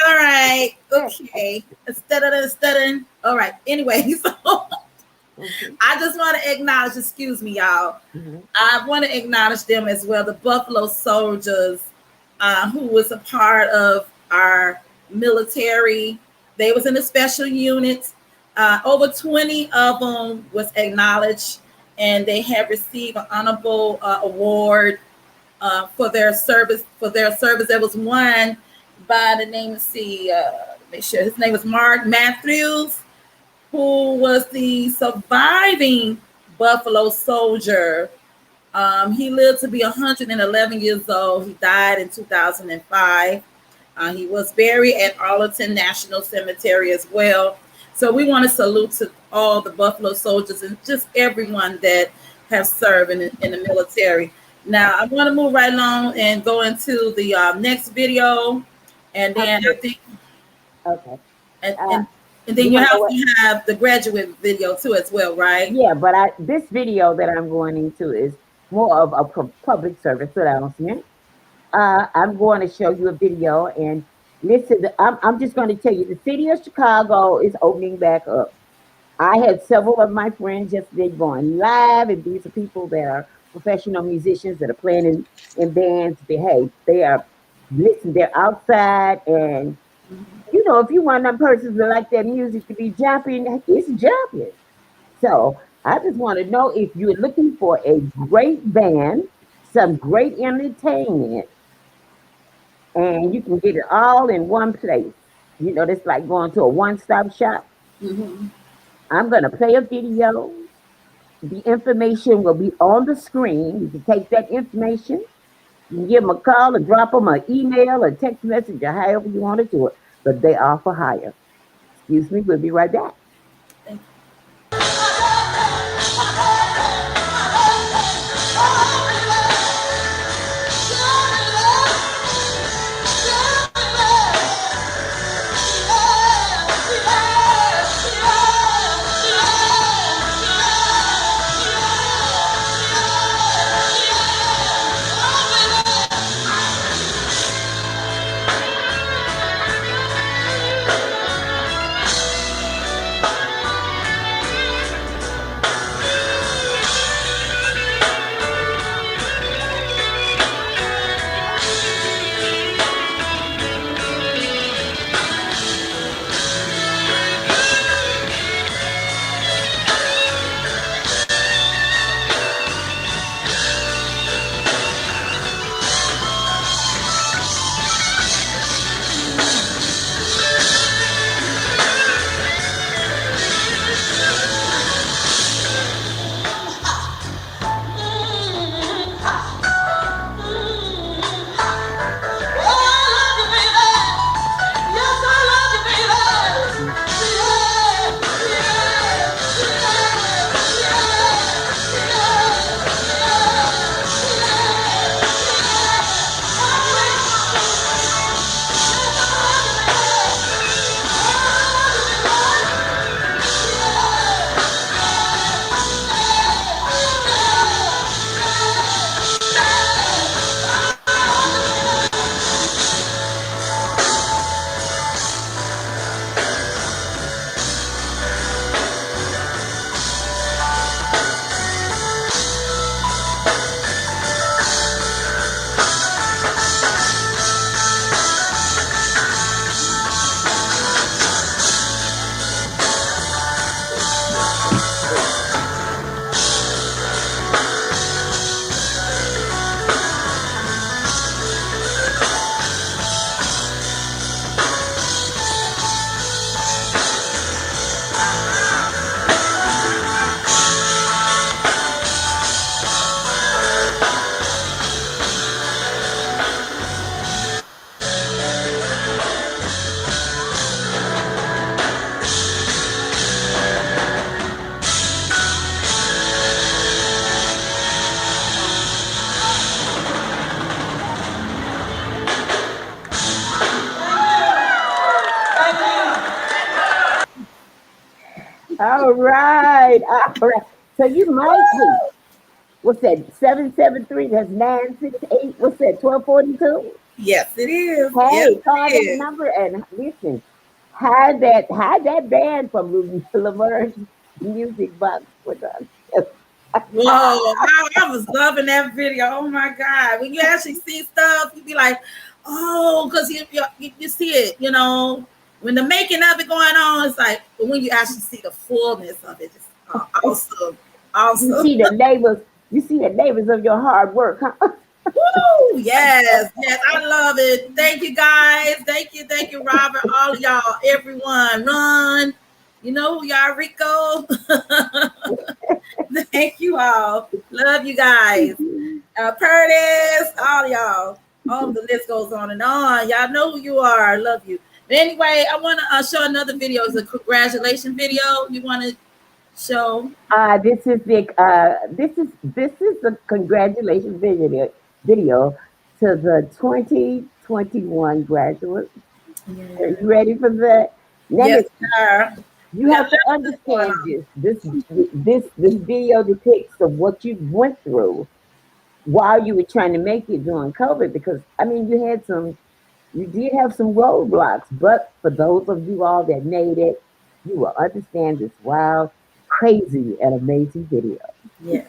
All right. Okay. Stuttering. All right. Anyway, so I just want to acknowledge, excuse me, y'all. I want to acknowledge them as well, the Buffalo Soldiers, who was a part of our military. They was in a special unit. Over 20 of them was acknowledged, and they have received an honorable award for their service. There was one by the name, make sure his name was Mark Matthews, who was the surviving Buffalo Soldier. He lived to be 111 years old. He died in 2005. He was buried at Arlington National Cemetery as well. So we want to salute to all the Buffalo Soldiers and just everyone that have served in the military. Now, I want to move right along and go into the next video. And then I think... Okay. And then you have the graduate video too as well, right? Yeah, but this video that I'm going into is more of a public service announcement. I'm going to show you a video, and listen, I'm just going to tell you, the city of Chicago is opening back up. I had several of my friends yesterday going live, and these are people that are professional musicians that are playing in bands. They're outside, and if you want them persons that like their music to be jumping, it's jumping. So I just want to know if you're looking for a great band, some great entertainment, and you can get it all in one place. That's like going to a one-stop shop. I'm going to play a video. The information will be on the screen. You can take that information You can give them a call or drop them an email or text message or however you want to do it. But they are for hire. Excuse me, we'll be right back. Thank you. All right. All right. So you might be. What's that? 773. That's 968. What's that? 1242. Yes, it is. Hey, Yes, call it that is. number and listen. Hide that band from Laverne's music box with us. Whoa, I was loving that video. Oh my God. When you actually see stuff, you be like, oh, because you see it, when the making of it going on, it's like, but when you actually see the fullness of it, it's awesome. Awesome. You see the neighbors of your hard work, huh? Woo! Yes, I love it. Thank you guys. Thank you, Robert. All of y'all, everyone. Ron, you know who y'all, Rico. Thank you all. Love you guys. Curtis, all y'all. Oh, the list goes on and on. Y'all know who you are. Love you. But anyway, I want to show another video. It's a congratulations video. You want to show? This is the congratulations video to the 2021 graduates. Yeah. Are you ready for that? Now, yes, sir. You have to understand this video depicts of what you went through while you were trying to make it during COVID, because you did have some roadblocks, but for those of you all that made it, you will understand this wild, crazy, and amazing video. Yes.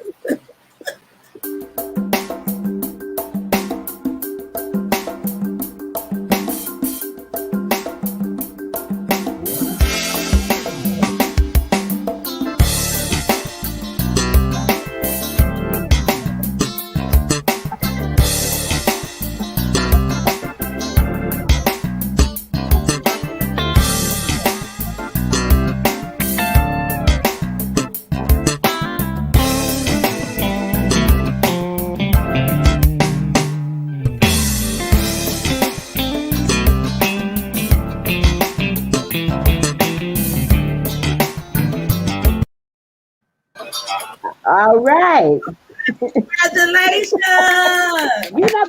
right. Congratulations. Because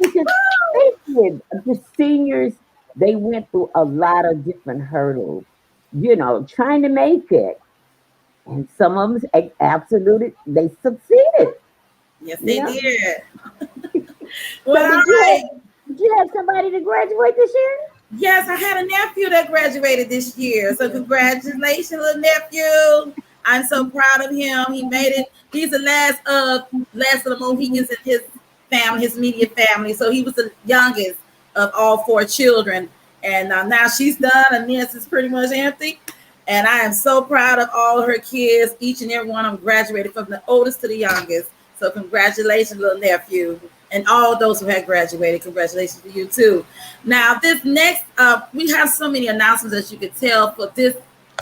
they did, the seniors, they went through a lot of different hurdles, trying to make it. And some of them absolutely, they succeeded, Yes, you they know. did. So Well, all right. did you have somebody to graduate this year? Yes, I had a nephew that graduated this year. So congratulations, little nephew. I'm so proud of him. He made it. He's the last of the Mohicans in his family, his immediate family. So he was the youngest of all 4 children. And now she's done. And nest is pretty much empty. And I am so proud of all her kids. Each and every one of them graduated from the oldest to the youngest. So congratulations, little nephew. And all those who had graduated, congratulations to you too. Now, this next, we have so many announcements, as you can tell, for this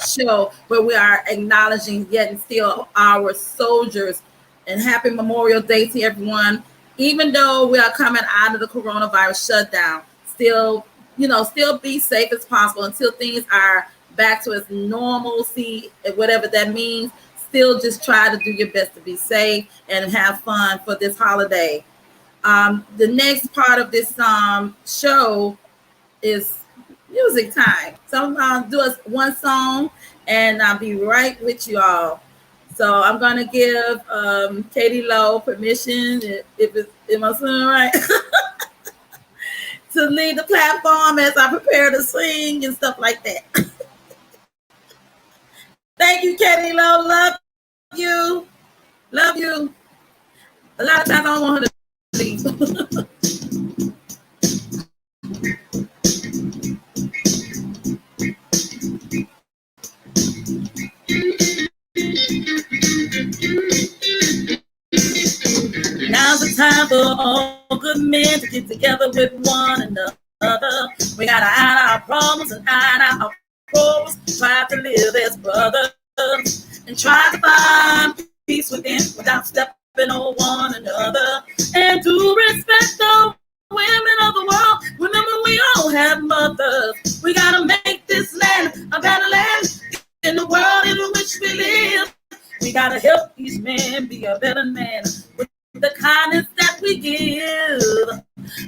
show, where we are acknowledging yet and still our soldiers. And happy Memorial Day to everyone. Even though we are coming out of the coronavirus shutdown, still be safe as possible until things are back to its normalcy, whatever that means. Still just try to do your best to be safe and have fun for this holiday. The next part of this show is music time. So I'm gonna do us one song, and I'll be right with you all. So I'm gonna give Katie Lowe permission, if it's am I saying right, to lead the platform as I prepare to sing and stuff like that. Thank you, Katie Lowe. Love you. Love you. A lot of times I don't want her to leave. Now's the time for all good men to get together with one another. We gotta hide our problems and hide our pros. Try to live as brothers and try to find peace within without stepping on one another. And to respect the women of the world. Remember, we all have mothers. We gotta make this land a better land in the world in which we live. We gotta help each man be a better man with the kindness that we give.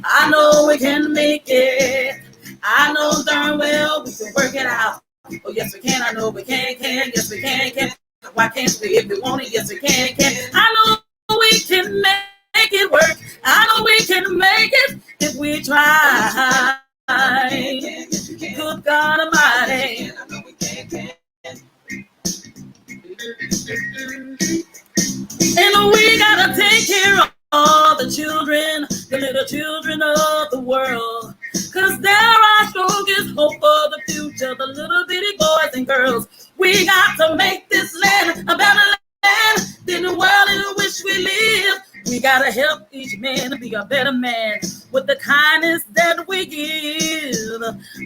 I know we can make it. I know darn well we can work it out. Oh, yes, we can. I know we can. Yes, we can. Why can't we if we want it? Yes, we can. I know we can make it work. I know we can make it if we try. Good God Almighty. And we gotta take care of all the children, the little children of the world. Cause they're our strongest hope for the future, the little bitty boys and girls. We got to make this land a better land than the world in which we live. We gotta help each man be a better man with the kindness that we give.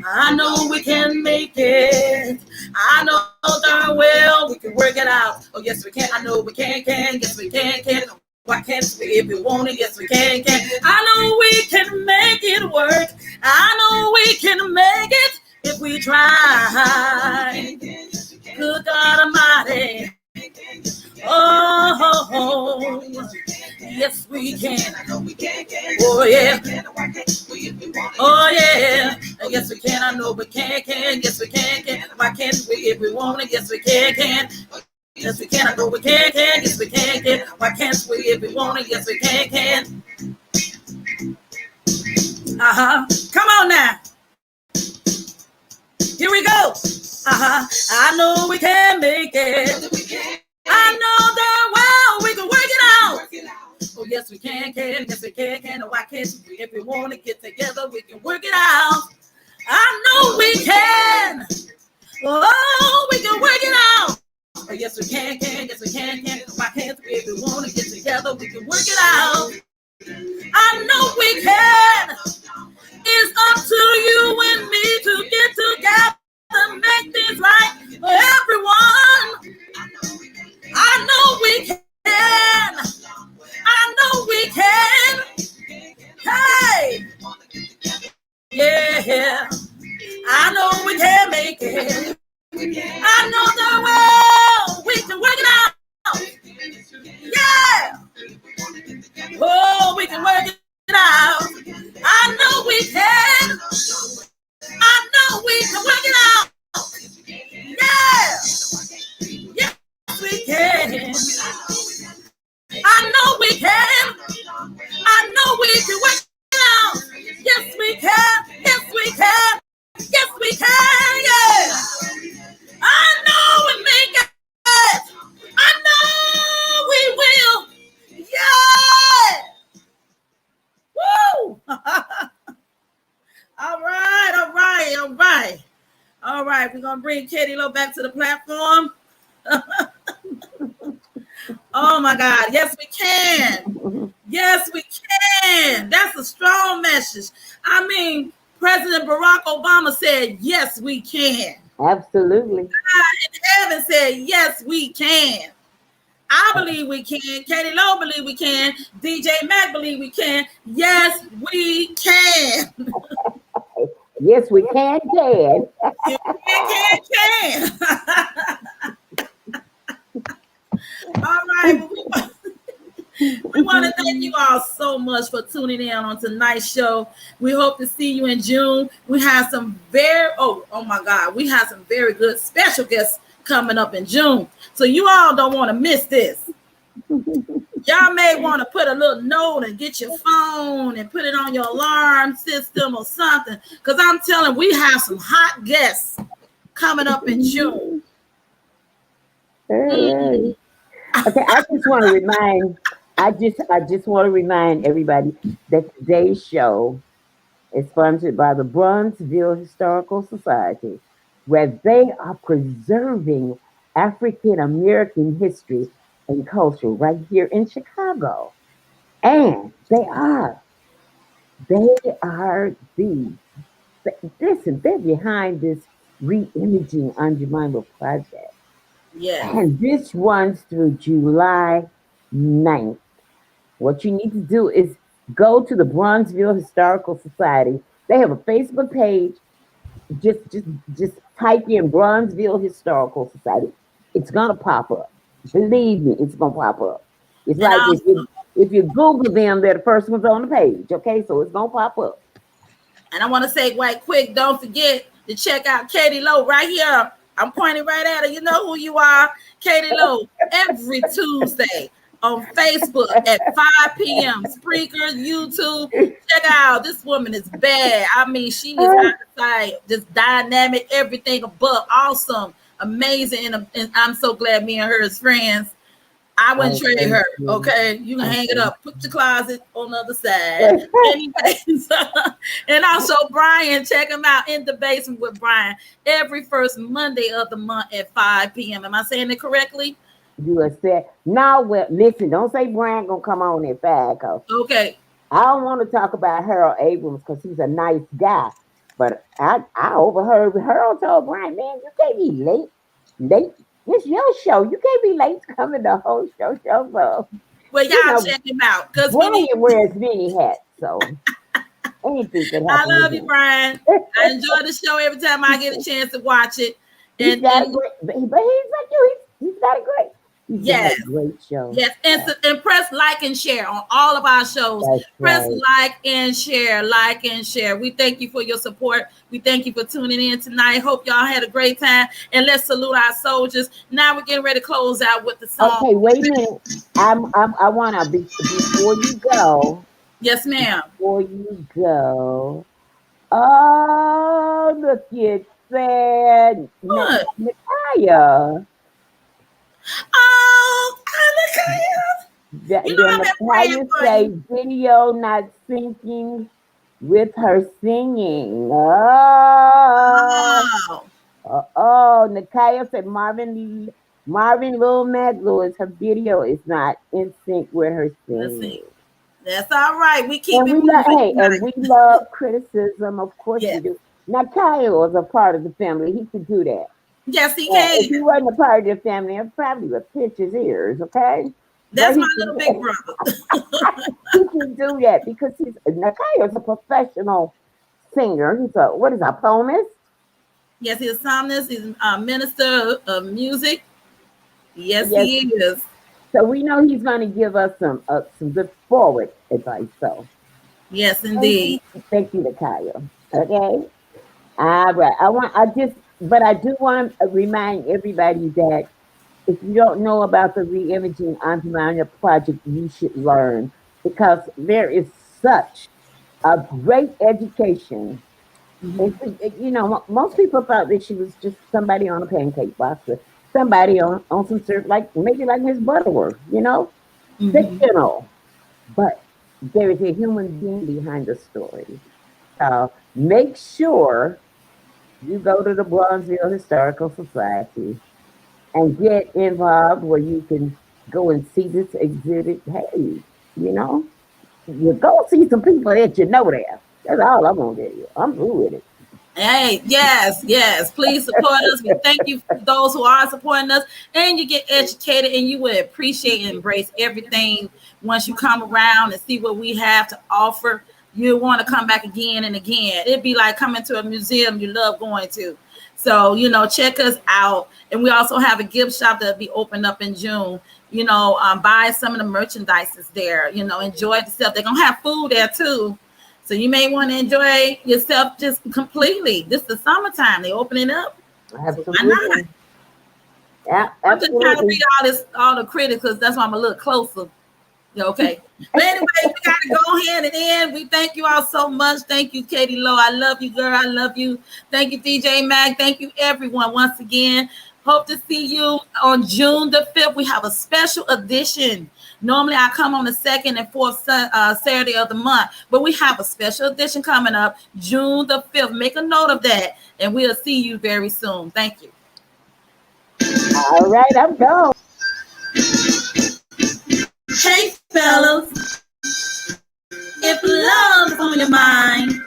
I know we can make it. I know darn well we can work it out. Oh, yes, we can. I know we can. Yes, we can. Why can't we if we want it? Yes, we can. I know we can make it work. I know we can make it if we try. Good God Almighty. Oh, yes, we can. Oh, yeah. Oh, yeah. Yes, we can. I know we can. Yes, we can. Why can't we if we want it? Yes, we can. Yes, we can. I know we can. Yes, we can. Why can't we if we want it? Yes, we can. Come on now. Here we go. I know we can make it. I know that well we can work it out. Oh, yes, we can. Yes, we can. Why can't we if we want to get together? We can work it out. I know we can. Oh, we can work it out. Oh, yes, we can. Yes, we can. Why can't we if we want to get together? We can work it out. I know we can. It's up to you and me to get together, make things right for everyone. I know we can. I know we can. Hey. Yeah. I know we can make it. I know that well we can work it out. Yeah. we can work it out. Yes, we can. Yes, we can. Yes, we can. Yeah. I know we make it. I know we will. Yeah. Woo. All right. All right. All right. All right. We're going to bring Katie Lowe back to the platform. Oh my God. Yes, we can. Yes, we can. That's a strong message. I mean, President Barack Obama said, yes, we can. Absolutely. God in heaven said, yes, we can. I believe we can. Katie Lowe believe we can. DJ Mac believe we can. Yes, we can. Yes, we can. You can. All right. We want to thank you all so much for tuning in on tonight's show. We hope to see you in June. We have some oh my God, we have some very good special guests coming up in June. So you all don't want to miss this. Y'all may want to put a little note and get your phone and put it on your alarm system or something. Because I'm telling, we have some hot guests coming up in June. Okay, I just want to remind everybody that today's show is sponsored by the Bronzeville Historical Society, where they are preserving African American history and culture right here in Chicago. And they're behind this ReImaging on Jemima project. Yeah. And this runs through July 9th. What you need to do is go to the Bronzeville Historical Society. They have a Facebook page. Just type in Bronzeville Historical Society. It's gonna pop up. Believe me, it's gonna pop up. It's and like if you Google them, they're the first ones on the page. Okay, so it's gonna pop up. And I want to say right quick, don't forget to check out Katie Lowe right here. I'm pointing right at her. You know who you are, Katie Lowe, every Tuesday on Facebook at 5 p.m. Spreaker, YouTube. Check out. This woman is bad. I mean, she is outside, just dynamic, everything above, awesome, amazing. And I'm so glad me and her is friends. I wouldn't trade her. Okay, you can hang it up. Put your closet on the other side. Anyways, and also Brian, check him out in the basement with Brian every first Monday of the month at 5 p.m. Am I saying it correctly? You are said. Now, well, listen. Don't say Brian gonna come on at 5. Okay. I don't want to talk about Harold Abrams because he's a nice guy, but I overheard Harold told Brian, man, you can't be late. It's your show. You can't be late to come in the whole show. So, well, y'all check him out because Brian wears many hats. So anything can happen. I love you, Brian. I enjoy the show every time I get a chance to watch it. But he's like you. He's got a great. Yes, great show. Yes, and press like and share on all of our shows. That's press right. like and share. We thank you for your support. We thank you for tuning in tonight. Hope y'all had a great time. And let's salute our soldiers. Now we're getting ready to close out with the song. Okay, wait a minute. I wanna before you go. Yes, ma'am. Before you go. Oh, look at that. What? Nakaya. Oh, Nakaya. You know, Nakaya say video not syncing with her singing. Oh, Nakaya said Marvin Lilmac Lewis, her video is not in sync with her singing. That's all right. We keep and we love criticism, of course we do. Nakaya was a part of the family. He could do that. Yes, he can. If he wasn't a part of the family, I probably would pinch his ears, okay? That's my little big brother. He can do that because Nakaya is a professional singer. He's a poemist? Yes, he's a psalmist. He's a minister of music. Yes, he is. So we know he's going to give us some good forward advice. So, yes, indeed. Thank you, Nakaya. Okay. All right. But I do want to remind everybody that if you don't know about the ReImaging on Demand project, you should learn because there is such a great education. Most people thought that she was just somebody on a pancake box or somebody on some syrup, like maybe like Miss Butterworth, fictional. But there is a human being behind the story. So make sure you go to the Bronzeville Historical Society and get involved where you can go and see this exhibit. Hey, you go see some people that you know there. That's all I'm gonna tell you. I'm through with it. Hey, yes. Please support us. We thank you for those who are supporting us, and you get educated, and you will appreciate and embrace everything once you come around and see what we have to offer. You want to come back again and again. It'd be like coming to a museum you love going to. So, check us out. And we also have a gift shop that'll be opened up in June. Buy some of the merchandises there. Enjoy the stuff. They're going to have food there too. So you may want to enjoy yourself just completely. This is the summertime. They opening up. Absolutely. So why not? Yeah, I'm just trying to read all the critics because that's why I'm a little closer. Okay. But anyway, we got to go ahead and end. We thank you all so much. Thank you, Katie Lowe. I love you, girl. I love you. Thank you, DJ Mac. Thank you, everyone, once again. Hope to see you on June the 5th. We have a special edition. Normally, I come on the 2nd and 4th Saturday of the month, but we have a special edition coming up June the 5th. Make a note of that, and we'll see you very soon. Thank you. All right, I'm going. Hey, fellas, if love is on your mind,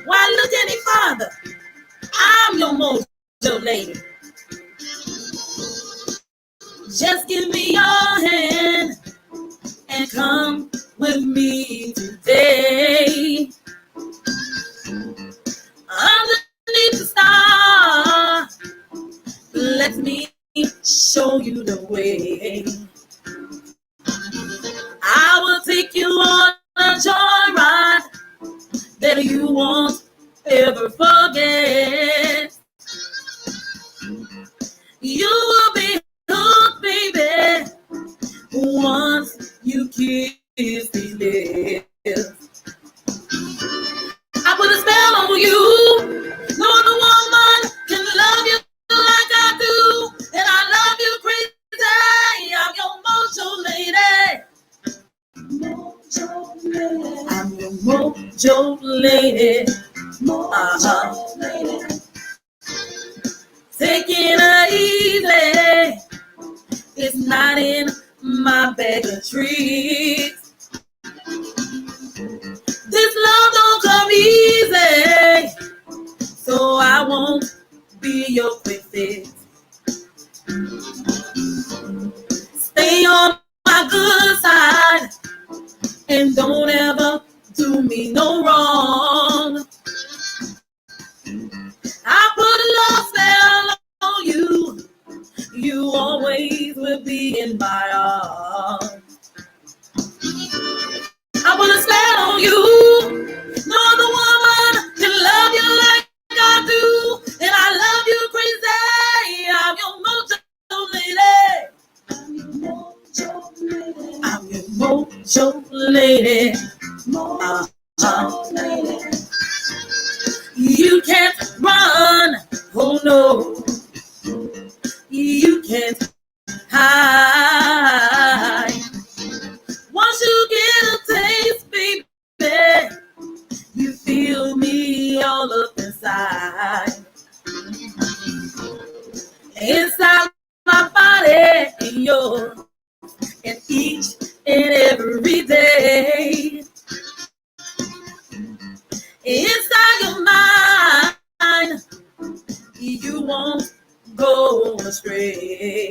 why look any farther? I'm your mojo lady. Just give me your hand and come with me today. Underneath the star, let me show you the way. I will take you on a joyride that you won't ever forget. You will be hooked, baby, once you kiss these lips. I put a spell on you. No other woman can love you like I do, and I love you crazy. I'm your mojo lady. I'm your mojo lady. Taking it easy. It's not in my bag of tricks. This love don't come easy, so I won't be your quick fix. Stay on my good side and don't ever do me no wrong. I put a love spell on you. You always will be in my arms. I put a spell on you. No other woman can love you like I do, and I love you crazy. I'm your mojo lady. You can't run, oh no. You can't hide. Once you get a taste, baby, you feel me all up inside. Inside my body and yours, and each and every day. Inside your mind, you won't go astray.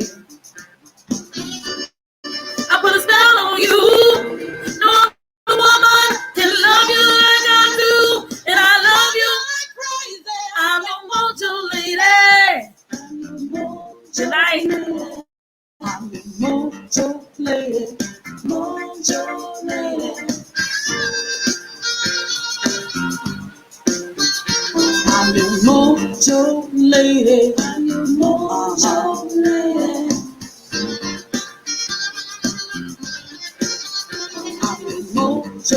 I put a spell on you. No other woman can love you like I do, and I love you like crazy. I'm your mojo lady. Tonight, I'm your mojo lady. Mojo lady. I'm your mojo lady. I'm your mojo